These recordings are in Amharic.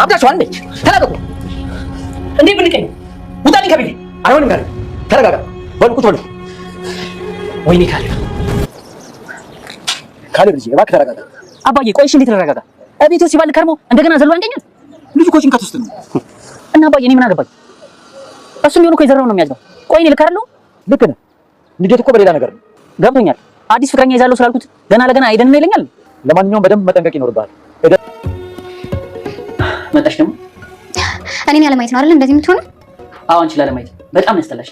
አብዳችኋል እንዴ? ተላቀቁ እንዴ ብንቀኝ ውጣልኝ ከቤቴ። አይሆንም ካሌብ ተረጋጋ። በሉ ቁጭ በሉ። ወይኔ ካሌብ ልጄ እባክህ ተረጋጋ። አባዬ ቆይ እሺ እንዴት ተረጋጋ? እቤት ውስጥ ሲባል ከርሞ እንደገና ዘሎ አንገኛል። ልጁ እኮ ጭንቀት ውስጥ ነው። እና አባዬ እኔ ምን አገባኝ? እሱም ቢሆን እኮ የዘራው ነው የሚያዝነው። ቆይ እኔ ልክ አይደለሁ? ልክ ነህ። ንዴት እኮ በሌላ ነገር ነው። ገብቶኛል። አዲስ ፍቅረኛ ይዛለሁ ስላልኩት ገና ለገና አይደለም ይለኛል። ለማንኛውም በደንብ መጠንቀቅ ይኖርብሃል። መጣሽ ደግሞ እኔን ያለማየት ነው አይደል እንደዚህ የምትሆነው? አዎ አንቺ ላለማየት በጣም ያስጠላሽ።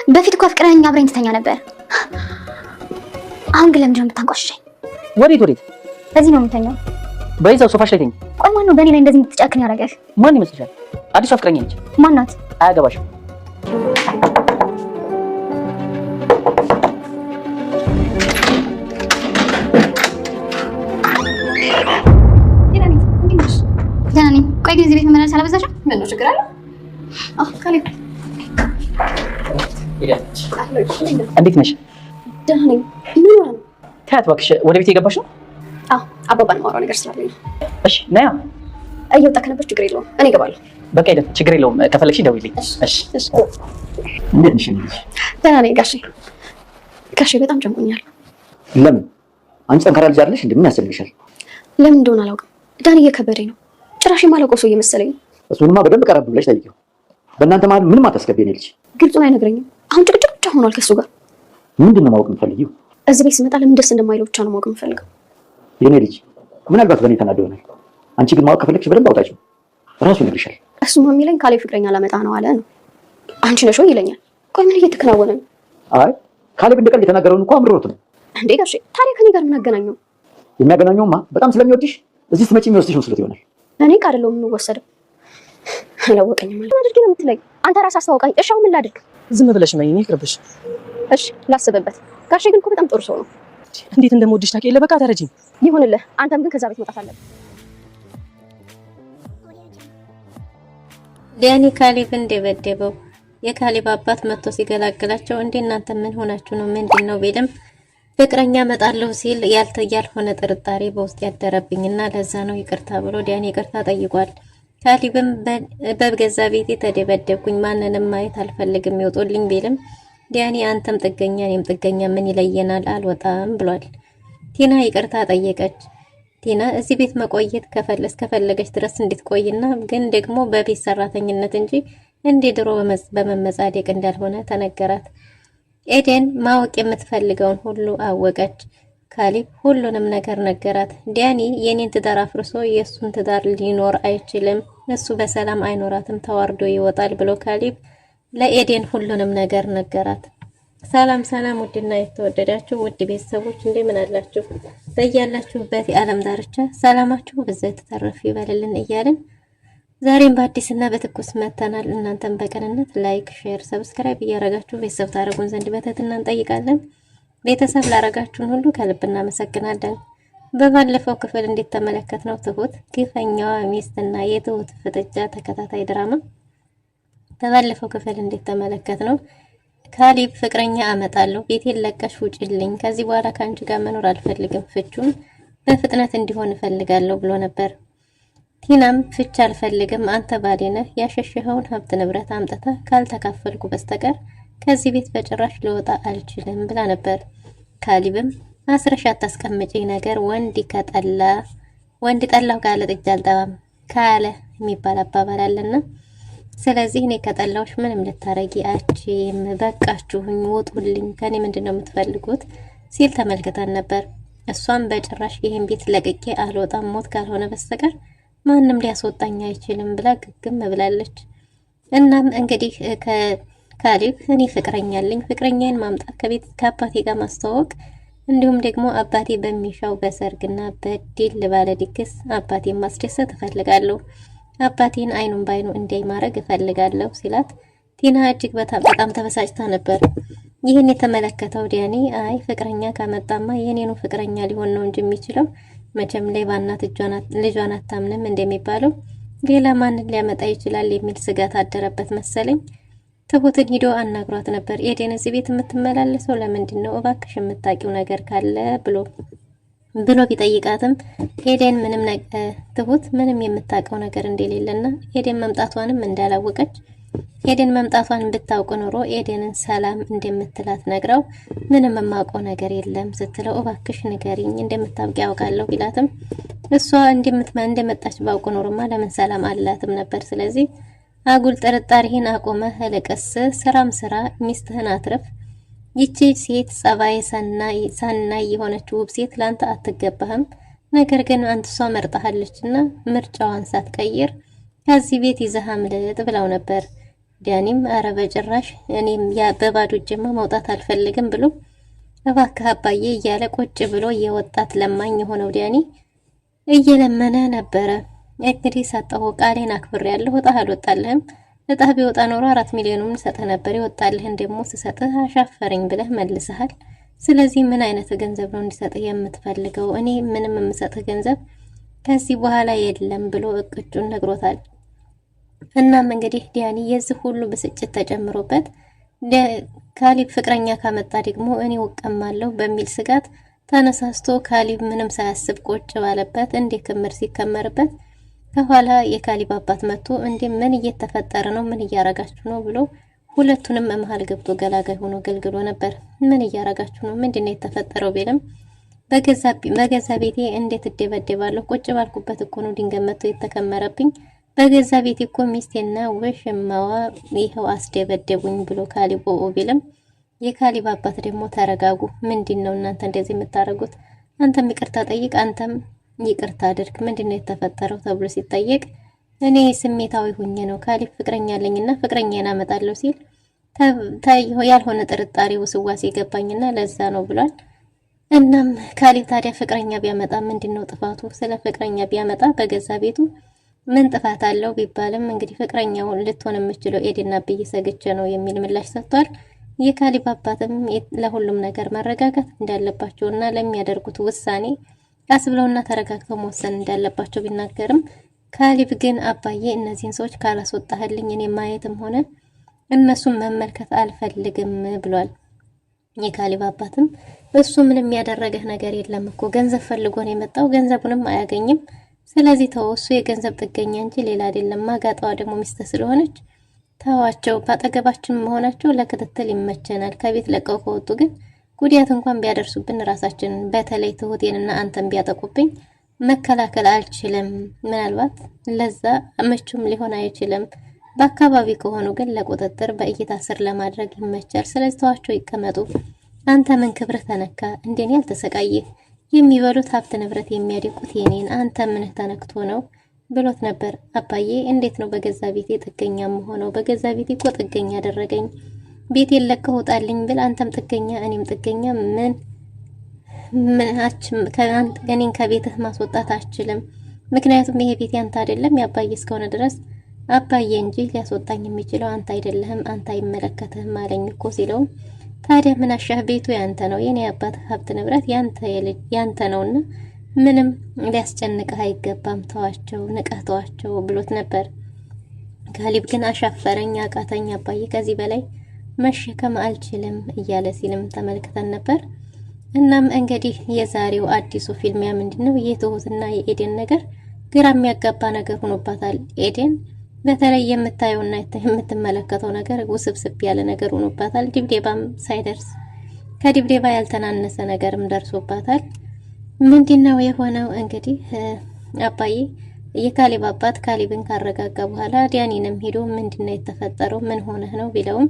በፊት እኮ ፍቅረኛ አብረኝ ትተኛ ነበር። አሁን ግን ለምንድን ነው የምታንቆሽሸኝ? ወዴት ወዴት? እዚህ ነው የምተኛው። በይዛው ሶፋሽ ላይ ተኝ። ቆይ ማን ነው በእኔ ላይ እንደዚህ የምትጨክን ያደረገህ? ማን ይመስልሻል? አዲሷ ፍቅረኛ ነች። ማን ናት? አያገባሽም። ደህና ነኝ። ቆይ ግን እዚህ ቤት መመላለስ አላበዛሽም? ምን ነው ችግር አለ? ካሌብ እንዴት ነሽ? ደህና ነኝ። ምን ሆነ? ታያት እባክሽ። ወደ ቤት የገባሽ ነው? አባባን ማውራው ነገር ስላለኝ ነው። እሺ ነያ። እየወጣ ከነበር ችግር የለውም እኔ እገባለሁ። በቃ ሄደት ችግር የለውም። ከፈለግሽ ደውይልኝ። እሺ እንዴት ነሽ ልጅ? ደህና ነኝ ጋሼ። ጋሼ በጣም ጨንቆኛል። ለምን? አንቺ ጠንካራ ልጅ አይደለሽ? እንደምን ያስፈልግሻል? ለምን እንደሆነ አላውቅም። ዳን እየከበደኝ ነው። ጭራሽ የማላውቀው ሰው እየመሰለኝ ነው። እሱንማ በደንብ ቀረብ ብለሽ ጠይቂው። በእናንተ መሀል ምንም አታስገቢ። እኔ ልጅ ግልጹን አይነግረኝም። አሁን ጭቅጭቅ ብቻ ሆኗል ከሱ ጋር። ምንድን ነው ማወቅ የምትፈልጊው? እዚህ ቤት ስመጣ ለምን ደስ እንደማይለው ብቻ ነው ማወቅ የምፈልገው። የኔ ልጅ ምናልባት በእኔ ተናዶ ይሆናል። አንቺ ግን ማወቅ ከፈለግሽ በደንብ አውጣጭው፣ እራሱ ይነግርሻል። እሱማ የሚለኝ ካሌብ ፍቅረኛ ላመጣ ነው አለ ነው። አንቺ ነሽ ወይ ይለኛል። ቆይ ምን እየተከናወነ ነው? አይ ካሌብ እንደ ቀልድ የተናገረውን እኮ አምርሮት ነው እንዴ ጋሼ። ታዲያ ከኔ ጋር ምን አገናኘው? የሚያገናኘውማ በጣም ስለሚወድሽ እዚህ ስትመጪ የሚወስድሽ መስሎት ይሆናል። እኔ አይደለሁም የምወሰደው። አላወቀኝም ማለት አድርጊ ነው የምትለኝ? አንተ ራስህ አስተዋውቀኝ። እሺ አሁን ምን ላድርግ? ዝም ብለሽ ነኝ። እኔ ይቅርብሽ። እሺ ላስብበት። ጋሼ ግን እኮ በጣም ጥሩ ሰው ነው። እንዴት እንደምወድሽ ታውቂ የለ። በቃ ተረጂኝ። ይሁንልህ። አንተም ግን ከዛ ቤት መውጣት አለብህ። ዳኒ ካሌብን ደበደበው። የካሌብ አባት መጥቶ ሲገላግላቸው እንዴ እናንተ ምን ሆናችሁ ነው? ምንድነው ቢልም ፍቅረኛ መጣለሁ ሲል ያልሆነ ጥርጣሬ በውስጥ ያደረብኝና ለዛ ነው ይቅርታ ብሎ ዳኒ ይቅርታ ጠይቋል። ካሌብም በገዛ ቤቴ ተደበደብኩኝ፣ ማንንም ማየት አልፈልግም ይወጡልኝ ቢልም ዳኒ አንተም ጥገኛ እኔም ጥገኛ ምን ይለየናል አልወጣም ብሏል። ቲና ይቅርታ ጠየቀች። ቲና እዚህ ቤት መቆየት ከፈለገች ድረስ እንድትቆይና ግን ደግሞ በቤት ሰራተኝነት እንጂ እንደ ድሮ በመመጻደቅ እንዳልሆነ ተነገራት። ኤደን ማወቅ የምትፈልገውን ሁሉ አወቀች። ካሌብ ሁሉንም ነገር ነገራት። ዳኒ የኔን ትዳር አፍርሶ የሱን ትዳር ሊኖር አይችልም፣ እሱ በሰላም አይኖራትም፣ ተዋርዶ ይወጣል ብሎ ካሌብ ለኤደን ሁሉንም ነገር ነገራት። ሰላም ሰላም፣ ውድና የተወደዳችሁ ውድ ቤተሰቦች እንደምን አላችሁ? በያላችሁበት የዓለም ዳርቻ ሰላማችሁ በዘት ተተረፍ ይበልልን እያልን ዛሬም በአዲስና በትኩስ መተናል። እናንተም በቅንነት ላይክ፣ ሼር፣ ሰብስክራይብ እያረጋችሁ ቤተሰብ ታረጉን ዘንድ በትህትና እንጠይቃለን። ቤተሰብ ላረጋችሁን ሁሉ ከልብ እናመሰግናለን። በባለፈው ክፍል እንደተመለከትነው ትሁት ግፈኛዋ ሚስትና የትሁት ፍጥጫ ተከታታይ ድራማ በባለፈው ክፍል እንደተመለከትነው ካሌብ ፍቅረኛ አመጣለሁ፣ ቤቴን ለቀሽ ውጭልኝ፣ ከዚህ በኋላ ካንቺ ጋር መኖር አልፈልግም፣ ፍቹም በፍጥነት እንዲሆን እፈልጋለሁ ብሎ ነበር። ቲናም ፍች አልፈልግም፣ አንተ ባሌ ነህ፣ ያሸሸኸውን ሀብት ንብረት አምጥተህ ካልተካፈልኩ በስተቀር ከዚህ ቤት በጭራሽ ልወጣ አልችልም ብላ ነበር። ካሌብም አስረሽ አታስቀምጪ ነገር ወንድ ከጠላ ወንድ ጠላው ካለ ጥጃ አልጠባም ካለ የሚባል አባባል አለና ስለዚህ እኔ ከጠላውሽ ምንም ልታረጊ አችም፣ በቃችሁኝ፣ ውጡልኝ፣ ከኔ ምንድነው የምትፈልጉት ሲል ተመልክተን ነበር። እሷም በጭራሽ ይሄን ቤት ለቅቄ አልወጣም፣ ሞት ካልሆነ በስተቀር ማንም ሊያስወጣኝ አይችልም ብላ ግግም ብላለች። እናም እንግዲህ ካሌብ እኔ ፍቅረኛ አለኝ፣ ፍቅረኛዬን ማምጣት ከቤት ከአባቴ ጋር ማስተዋወቅ እንዲሁም ደግሞ አባቴ በሚሻው በሰርግና በድል ባለ ድግስ አባቴን ማስደሰት እፈልጋለሁ፣ አባቴን አይኑን ባይኑ እንዲያይ ማድረግ እፈልጋለሁ ሲላት ቲና እጅግ በጣም ተበሳጭታ ነበር። ይህን የተመለከተው ዳኒ አይ ፍቅረኛ ካመጣማ የኔኑ ፍቅረኛ ሊሆን ነው እንጂ የሚችለው መቼም ሌባናት ልጇን አታምንም እንደሚባለው ሌላ ማንን ሊያመጣ ይችላል የሚል ስጋት አደረበት መሰለኝ። ትሁትን ሂዶ አናግሯት ነበር። ኤደን እዚህ ቤት የምትመላለሰው ለምንድን ነው? እባክሽ የምታውቂው ነገር ካለ ብሎ ብሎ ቢጠይቃትም ኤደን ምንም ትሁት ምንም የምታውቀው ነገር እንደሌለና ኤደን መምጣቷንም እንዳላወቀች ኤደን መምጣቷን ብታውቅ ኖሮ ኤደንን ሰላም እንደምትላት ነግራው ምንም የማውቀው ነገር የለም ስትለው እባክሽ ንገሪኝ እንደምታውቂ ያውቃለሁ ቢላትም እሷ እንደመጣች ባውቅ ኖሮማ ለምን ሰላም አላትም ነበር። ስለዚህ አጉል ጥርጣሬህን አቆመህ ለቀስ ስራም ስራ ሚስትህን አትረፍ። ይቺ ሴት ጸባይ ሰናይ የሆነች ውብ ሴት ላንተ አትገባህም። ነገር ግን አንተ እሷ መርጣሃለችና ምርጫዋን ሳትቀይር ከዚህ ቤት ይዘህ አምልጥ ብለው ነበር። ዳኒም አረ በጭራሽ እኔም በባዶ እጄማ መውጣት አልፈልግም ብሎ እባክህ አባዬ እያለ ቁጭ ብሎ የወጣት ለማኝ የሆነው ዳኒ እየለመነ ነበረ። እንግዲህ ሰጠው ቃሌን አክብሬያለሁ። እጣ አልወጣልህም። እጣ ቢወጣ ኖሮ 4 ሚሊዮኑን ሰጠህ ነበር። ይወጣልህን ደግሞ ስሰጥህ አሻፈረኝ ብለህ መልሰሃል። ስለዚህ ምን አይነት ገንዘብ ነው እንዲሰጥህ የምትፈልገው? እኔ ምንም የምሰጥህ ገንዘብ ከዚህ በኋላ የለም ብሎ እቅጩን ነግሮታል። እናም እንግዲህ ዲያኒ የዚህ ሁሉ ብስጭት ተጨምሮበት ካሊብ ፍቅረኛ ካመጣ ደግሞ እኔ ወቀማለሁ በሚል ስጋት ተነሳስቶ ካሊብ ምንም ሳያስብ ቁጭ ባለበት እንደ ክምር ሲከመርበት ከኋላ የካሊብ አባት መጥቶ እንዴ ምን እየተፈጠረ ነው? ምን እያረጋችሁ ነው? ብሎ ሁለቱንም መሃል ገብቶ ገላጋይ ሆኖ ገልግሎ ነበር። ምን እያረጋችሁ ነው? ምንድነው የተፈጠረው? ቢልም በገዛ ቤቴ እንዴት እደበደባለሁ? ቁጭ ባልኩበት እኮ ነው ድንገት መጥቶ የተከመረብኝ። በገዛ ቤቴ እኮ ሚስቴና ወሽማዋ ይኸው አስደበደቡኝ ብሎ ካሊብ ቢልም የካሊብ አባት ደግሞ ተረጋጉ፣ ምንድነው እናንተ እንደዚህ የምታረጉት? አንተም ይቅርታ ጠይቅ፣ አንተም ይቅርታ አድርግ፣ ምንድነው የተፈጠረው ተብሎ ሲጠየቅ እኔ ስሜታዊ ሁኜ ነው ካሊብ ፍቅረኛ አለኝና ፍቅረኛዬን አመጣለሁ ሲል ያልሆነ ጥርጣሬ ውስዋሴ ገባኝና ለዛ ነው ብሏል። እናም ካሊብ ታዲያ ፍቅረኛ ቢያመጣ ምንድነው ጥፋቱ? ስለ ፍቅረኛ ቢያመጣ በገዛ ቤቱ ምን ጥፋት አለው ቢባልም እንግዲህ ፍቅረኛው ልትሆን የምችለው ኤደንና ብዬ ሰግቼ ነው የሚል ምላሽ ሰጥቷል። የካሊብ አባትም ለሁሉም ነገር መረጋጋት እንዳለባቸውና ለሚያደርጉት ውሳኔ ቀስ ብለውና ተረጋግተው መወሰን እንዳለባቸው ቢናገርም ካሊብ ግን አባዬ እነዚህን ሰዎች ካላስወጣህልኝ እኔ ማየትም ሆነ እነሱን መመልከት አልፈልግም ብሏል። የካሊብ አባትም እሱ ምንም ያደረገህ ነገር የለም እኮ ገንዘብ ፈልጎ ነው የመጣው፣ ገንዘቡንም አያገኝም። ስለዚህ ተወሱ የገንዘብ ጥገኛ እንጂ ሌላ አይደለም። ማጋጣዋ ደግሞ ሚስት ስለሆነች ተዋቸው። ባጠገባችን መሆናቸው ለክትትል ይመቸናል። ከቤት ለቀው ከወጡ ግን ጉዳት እንኳን ቢያደርሱብን ራሳችንን በተለይ ትሁቴንና አንተን ቢያጠቁብኝ መከላከል አልችልም። ምናልባት ለዛ ምቹም ሊሆን አይችልም። በአካባቢ ከሆኑ ግን ለቁጥጥር በእይታ ስር ለማድረግ ይመቻል። ስለዚህ ተዋቸው ይቀመጡ። አንተ ምን ክብርህ ተነካ? እንደኔ አልተሰቃየህ። የሚበሉት ሀብት ንብረት የሚያድቁት የኔን፣ አንተ ምንህ ተነክቶ ነው ብሎት ነበር። አባዬ እንዴት ነው በገዛ ቤቴ ጥገኛ መሆነው? በገዛ ቤቴ እኮ ጥገኛ አደረገኝ። ቤቴን ለቀህ ውጣልኝ ብል አንተም ጥገኛ እኔም ጥገኛ። እኔን ከቤትህ ማስወጣት አትችልም። ምክንያቱም ይሄ ቤት ያንተ አይደለም። የአባዬ እስከሆነ ድረስ አባዬ እንጂ ሊያስወጣኝ የሚችለው አንተ አይደለህም፣ አንተ አይመለከትህም አለኝ እኮ ሲለውም ታዲያ ምን አሻህ? ቤቱ ያንተ ነው፣ የኔ አባት ሀብት ንብረት ያንተ ነውና ምንም ሊያስጨንቅህ አይገባም። ተዋቸው፣ ንቀህ ተዋቸው ብሎት ነበር። ካሊብ ግን አሻፈረኝ፣ አቃተኝ አባዬ ከዚህ በላይ መሸከም አልችልም እያለ ሲልም ተመልክተን ነበር። እናም እንግዲህ የዛሬው አዲሱ ፊልሚያ ምንድነው? የትሁትና የኤደን ነገር ግራ የሚያጋባ ነገር ሆኖባታል። ኤደን በተለይ የምታየውና የምትመለከተው ነገር ውስብስብ ያለ ነገር ሆኖባታል። ድብዴባም ሳይደርስ ከድብዴባ ያልተናነሰ ነገርም ደርሶባታል። ምንድነው የሆነው? እንግዲህ አባዬ የካሊብ አባት ካሊብን ካረጋጋ በኋላ ዲያኒንም ሄዶ ምንድነው የተፈጠረው? ምን ሆነህ ነው ቢለውም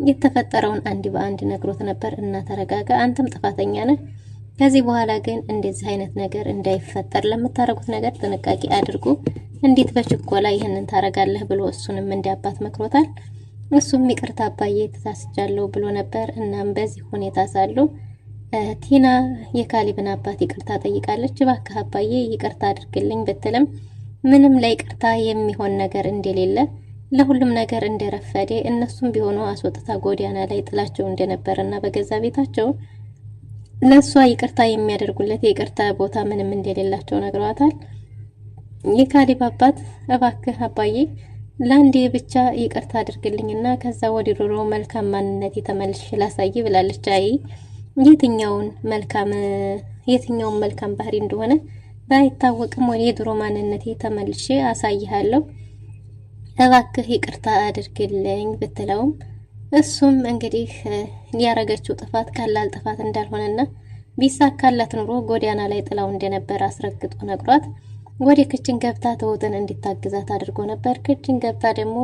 የተፈጠረውን አንድ በአንድ ነግሮት ነበር። እና ተረጋጋ፣ አንተም ጥፋተኛ ነህ። ከዚህ በኋላ ግን እንደዚህ አይነት ነገር እንዳይፈጠር ለምታረጉት ነገር ጥንቃቄ አድርጉ። እንዴት በችኮላ ይህንን ታረጋለህ ብሎ እሱንም እንዲያባት መክሮታል። እሱም ይቅርታ አባዬ ተሳስቻለሁ ብሎ ነበር። እናም በዚህ ሁኔታ ሳሉ ቲና የካሊብን አባት ይቅርታ ጠይቃለች። እባክህ አባዬ ይቅርታ አድርግልኝ ብትልም ምንም ለይቅርታ የሚሆን ነገር እንደሌለ ለሁሉም ነገር እንደረፈደ እነሱም ቢሆኑ አስወጥታ ጎዳና ላይ ጥላቸው እንደነበረና በገዛ ቤታቸው ለሷ ይቅርታ የሚያደርጉለት የይቅርታ ቦታ ምንም እንደሌላቸው ነግረዋታል። የካሊብ አባት እባክህ አባዬ ለአንዴ ብቻ ይቅርታ አድርግልኝና ከዛ ወደ ድሮ መልካም ማንነት የተመልሽ ላሳይ ብላለች። አይ የትኛውን መልካም ባህሪ እንደሆነ ባይታወቅም ወደ ድሮ ማንነቴ ተመልሼ አሳይሃለሁ፣ እባክህ ይቅርታ አድርግልኝ ብትለውም እሱም እንግዲህ ያረገችው ጥፋት ቀላል ጥፋት እንዳልሆነና ቢሳካላት ኑሮ ጎዳና ላይ ጥላው እንደነበር አስረግጦ ነግሯት ወደ ክችን ገብታ ትሁትን እንዲታግዛት አድርጎ ነበር። ክችን ገብታ ደግሞ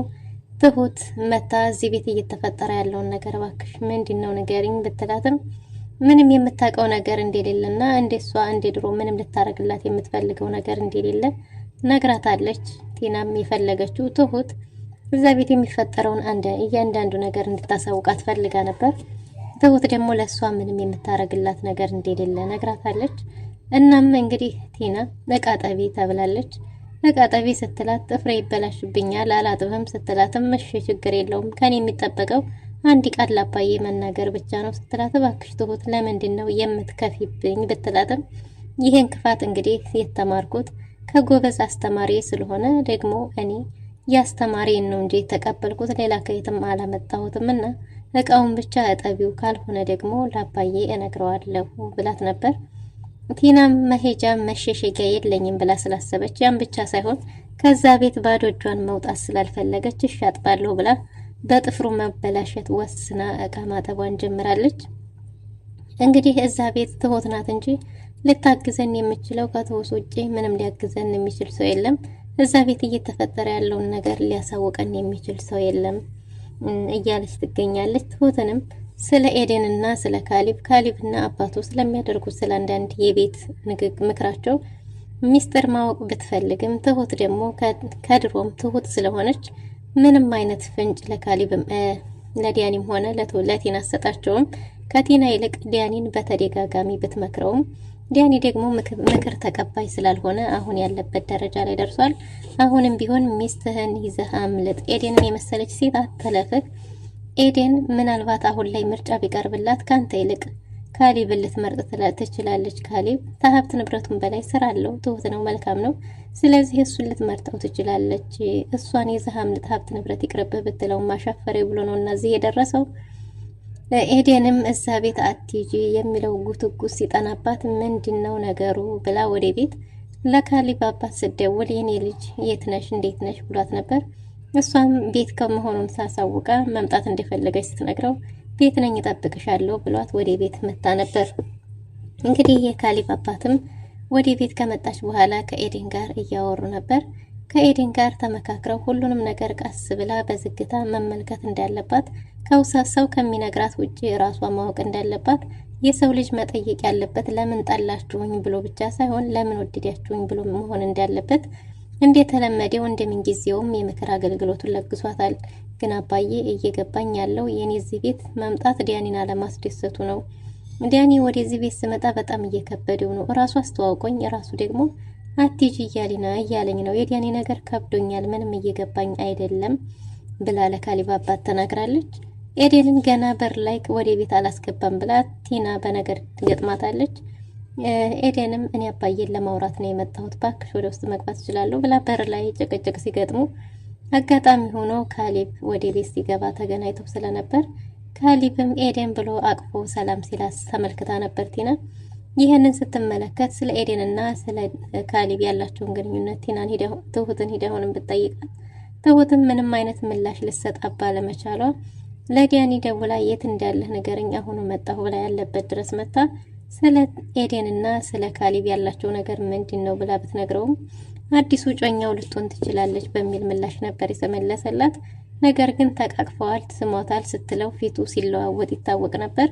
ትሁት መታ እዚህ ቤት እየተፈጠረ ያለውን ነገር እባክሽ ምንድነው ንገሪኝ ብትላትም ምንም የምታውቀው ነገር እንደሌለና እንደሷ እንደ ድሮ ምንም ልታረግላት የምትፈልገው ነገር እንደሌለ ነግራታለች። ቲናም የፈለገችው ትሁት እዛ ቤት የሚፈጠረውን እያንዳንዱ ነገር እንድታሳውቃት ፈልጋ ነበር። ትሁት ደግሞ ለሷ ምንም የምታረግላት ነገር እንደሌለ ነግራታለች። እናም እንግዲህ ቲና እቃ ጠቢ ተብላለች። እቃ ጠቢ ስትላት ጥፍሬ ይበላሽብኛል አላጥብም ስትላትም እሺ ችግር የለውም ከኔ የሚጠበቀው አንድ ቃል ላባዬ መናገር ብቻ ነው ስትላት እባክሽ ትሁት ለምንድን ነው የምትከፊብኝ ብትላትም ይሄን ክፋት እንግዲህ የተማርኩት ከጎበዝ አስተማሪ ስለሆነ ደግሞ እኔ ያስተማሪን ነው እንጂ የተቀበልኩት ሌላ ከየትም አላመጣሁትም እና እቃውን ብቻ እጠቢው ካልሆነ ደግሞ ላባዬ እነግረዋለሁ ብላት ነበር። ቲናም መሄጃ መሸሸጊያ የለኝም ብላ ስላሰበች ያን ብቻ ሳይሆን ከዛ ቤት ባዶ እጇን መውጣት ስላልፈለገች እሺ አጥባለሁ ብላ በጥፍሩ መበላሸት ወስና እቃ ማጠቧን ጀምራለች። እንግዲህ እዛ ቤት ትሁት ናት እንጂ ልታግዘን የምችለው ከትሁት ውጪ ምንም ሊያግዘን የሚችል ሰው የለም። እዛ ቤት እየተፈጠረ ያለውን ነገር ሊያሳውቀን የሚችል ሰው የለም እያለች ትገኛለች። ትሁትንም ስለ ኤደንና ስለ ካሊብና አባቱ ስለሚያደርጉት ስለ አንዳንድ የቤት ምክራቸው ሚስጥር ማወቅ ብትፈልግም ትሁት ደግሞ ከድሮም ትሁት ስለሆነች ምንም አይነት ፍንጭ ለዲያኒም ሆነ ለቲና አሰጣቸውም። ከቲና ይልቅ ዲያኒን በተደጋጋሚ ብትመክረውም ዲያኒ ደግሞ ምክር ተቀባይ ስላልሆነ አሁን ያለበት ደረጃ ላይ ደርሷል። አሁንም ቢሆን ሚስትህን ይዘህ አምልጥ፣ ኤደንን የመሰለች ሴት አትለፍህ። ኤደን ምናልባት አሁን ላይ ምርጫ ቢቀርብላት ካንተ ይልቅ ካሊብን ልትመርጥ ትችላለች። ካሊብ ከሀብት ንብረቱን በላይ ስራ አለው፣ ትሁት ነው፣ መልካም ነው። ስለዚህ እሱን ልትመርጠው ትችላለች። እሷን ይዘህ አምልጥ፣ ሀብት ንብረት ይቅርብህ ብትለው ማሻፈሬ ብሎ ነው እና እዚህ የደረሰው። ኤደንም እዛ ቤት አትሂጂ የሚለው ጉትጉት ሲጠናባት ምንድነው ነገሩ ብላ ወደ ቤት ለካሊብ አባት ስትደውል የኔ ልጅ የት ነሽ እንዴት ነሽ ብሏት ነበር። እሷም ቤት ከመሆኑን ሳሳውቃ መምጣት እንደፈለገች ስትነግረው ቤት ነኝ እጠብቅሻለሁ ብሏት ወደ ቤት መጣ ነበር። እንግዲህ የካሊብ አባትም ወደ ቤት ከመጣች በኋላ ከኤደን ጋር እያወሩ ነበር። ከኤደን ጋር ተመካክረው ሁሉንም ነገር ቀስ ብላ በዝግታ መመልከት እንዳለባት ከውሳሰው ከሚነግራት ውጪ ራሷ ማወቅ እንዳለባት የሰው ልጅ መጠየቅ ያለበት ለምን ጠላችሁኝ ብሎ ብቻ ሳይሆን ለምን ወደዳችሁኝ ብሎ መሆን እንዳለበት እንደተለመደው እንደምንጊዜውም የምክር አገልግሎቱን ለግሷታል። ግን አባዬ እየገባኝ ያለው የኔ እዚህ ቤት መምጣት ዲያኒን አለማስደሰቱ ነው። ዲያኒ ወደዚህ ቤት ስመጣ በጣም እየከበደው ነው። ራሱ አስተዋውቆኝ ራሱ ደግሞ አትጂ እያለኝ ነው። የዲያኒ ነገር ከብዶኛል፣ ምንም እየገባኝ አይደለም ብላ ለካሊብ አባት ተናግራለች። ኤደንን ገና በር ላይ ወደ ቤት አላስገባም ብላ ቲና በነገር ትገጥማታለች። ኤደንም እኔ አባዬን ለማውራት ነው የመጣሁት፣ ባክሽ ወደ ውስጥ መግባት እችላለሁ ብላ በር ላይ ጭቅጭቅ ሲገጥሙ አጋጣሚ ሆኖ ካሊብ ወደ ቤት ሲገባ ተገናኝተው ስለነበር ካሊብም ኤደን ብሎ አቅፎ ሰላም ሲላስ ተመልክታ ነበር ቲና። ይህንን ስትመለከት ስለ ኤደንና ስለ ካሊብ ያላቸውን ግንኙነት ትሁትን ሂደውንም ብትጠይቃት ትሁትም ምንም አይነት ምላሽ ልሰጥ ባለመቻሏ ለዲያኒ ደውላ የት እንዳለህ ንገረኝ አሁኑ መጣሁ ብላ ያለበት ድረስ መጣ ስለ ኤደንና ስለ ካሊብ ያላቸው ነገር ምንድነው ብላ ብትነግረውም አዲሱ ጮኛው ልትሆን ትችላለች በሚል ምላሽ ነበር የተመለሰላት። ነገር ግን ተቃቅፈዋል፣ ስሟታል ስትለው ፊቱ ሲለዋወጥ ይታወቅ ነበር።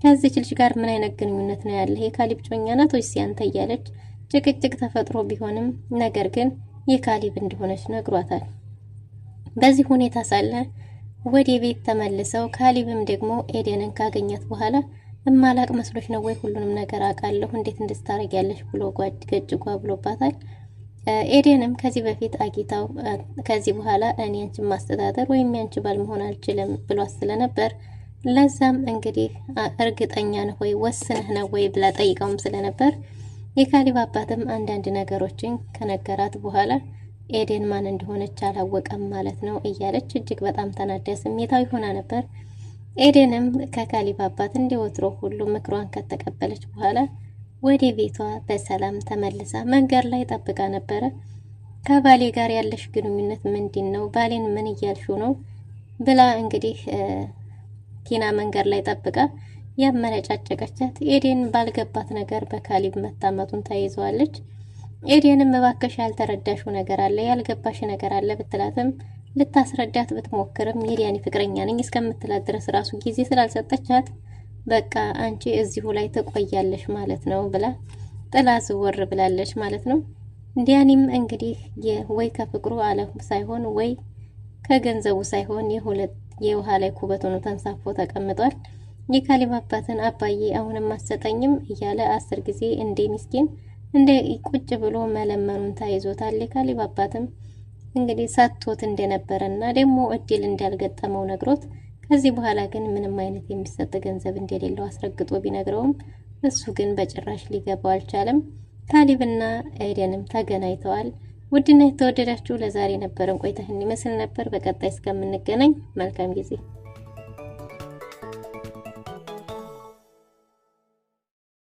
ከዚች ልጅ ጋር ምን አይነት ግንኙነት ነው ያለህ? የካሊብ ጮኛ ናት ወይስ ያንተ? እያለች ጭቅጭቅ ተፈጥሮ ቢሆንም ነገር ግን የካሊብ እንደሆነች ነግሯታል። በዚህ ሁኔታ ሳለ ወደ ቤት ተመልሰው ካሊብም ደግሞ ኤደንን ካገኛት በኋላ እማላቅ መስሎች ነው ወይ ሁሉንም ነገር አውቃለሁ እንዴት እንድታረጊያለሽ ብሎ ገጭጓ ብሎባታል። ኤደንም ከዚህ በፊት አጊታው ከዚህ በኋላ እኔ አንቺን ማስተዳደር ወይም ያንቺ ባል መሆን አልችልም ብሏት ስለነበር ለዛም እንግዲህ እርግጠኛ ነህ ወይ ወስነህ ነው ወይ ብላ ጠይቀውም ስለነበር የካሊብ አባትም አንዳንድ ነገሮችን ከነገራት በኋላ ኤደን ማን እንደሆነች አላወቀም ማለት ነው እያለች እጅግ በጣም ተናዳ ስሜታዊ ሆና ነበር። ኤደንም ከካሊብ አባት እንደወትሮ ሁሉ ምክሯን ከተቀበለች በኋላ ወደ ቤቷ በሰላም ተመልሳ መንገድ ላይ ጠብቃ ነበረ። ከባሌ ጋር ያለሽ ግንኙነት ምንድነው? ባሌን ምን እያልሽው ነው? ብላ እንግዲህ ቲና መንገድ ላይ ጠብቃ ያመነጫጨቀቻት። ኤደን ባልገባት ነገር በካሊብ መታመቱን ተይዘዋለች። ኤደንም እባክሽ ያልተረዳሽው ነገር አለ፣ ያልገባሽ ነገር አለ ብትላትም ልታስረዳት ብትሞክርም የዲያኒ ፍቅረኛ ነኝ እስከምትላት ድረስ ራሱ ጊዜ ስላልሰጠቻት በቃ አንቺ እዚሁ ላይ ትቆያለሽ ማለት ነው ብላ ጥላ ዝወር ብላለች ማለት ነው። ዲያኒም እንግዲህ ወይ ከፍቅሩ አለም ሳይሆን ወይ ከገንዘቡ ሳይሆን የውሃ ላይ ኩበት ሆኖ ተንሳፎ ተቀምጧል። የካሊብ አባትን አባዬ አሁንም አሰጠኝም እያለ 10 ጊዜ እንደ ምስኪን እንደ ቁጭ ብሎ መለመኑን ተይዞታል። የካሊብ አባትም እንግዲህ ሰጥቶት እንደነበረና ደግሞ እድል እንዳልገጠመው ነግሮት ከዚህ በኋላ ግን ምንም አይነት የሚሰጥ ገንዘብ እንደሌለው አስረግጦ ቢነግረውም እሱ ግን በጭራሽ ሊገባው አልቻለም። ካሊብና ኤደንም ተገናኝተዋል። ውድና የተወደዳችሁ ለዛሬ ነበረን ቆይታ ይመስል ነበር። በቀጣይ እስከምንገናኝ መልካም ጊዜ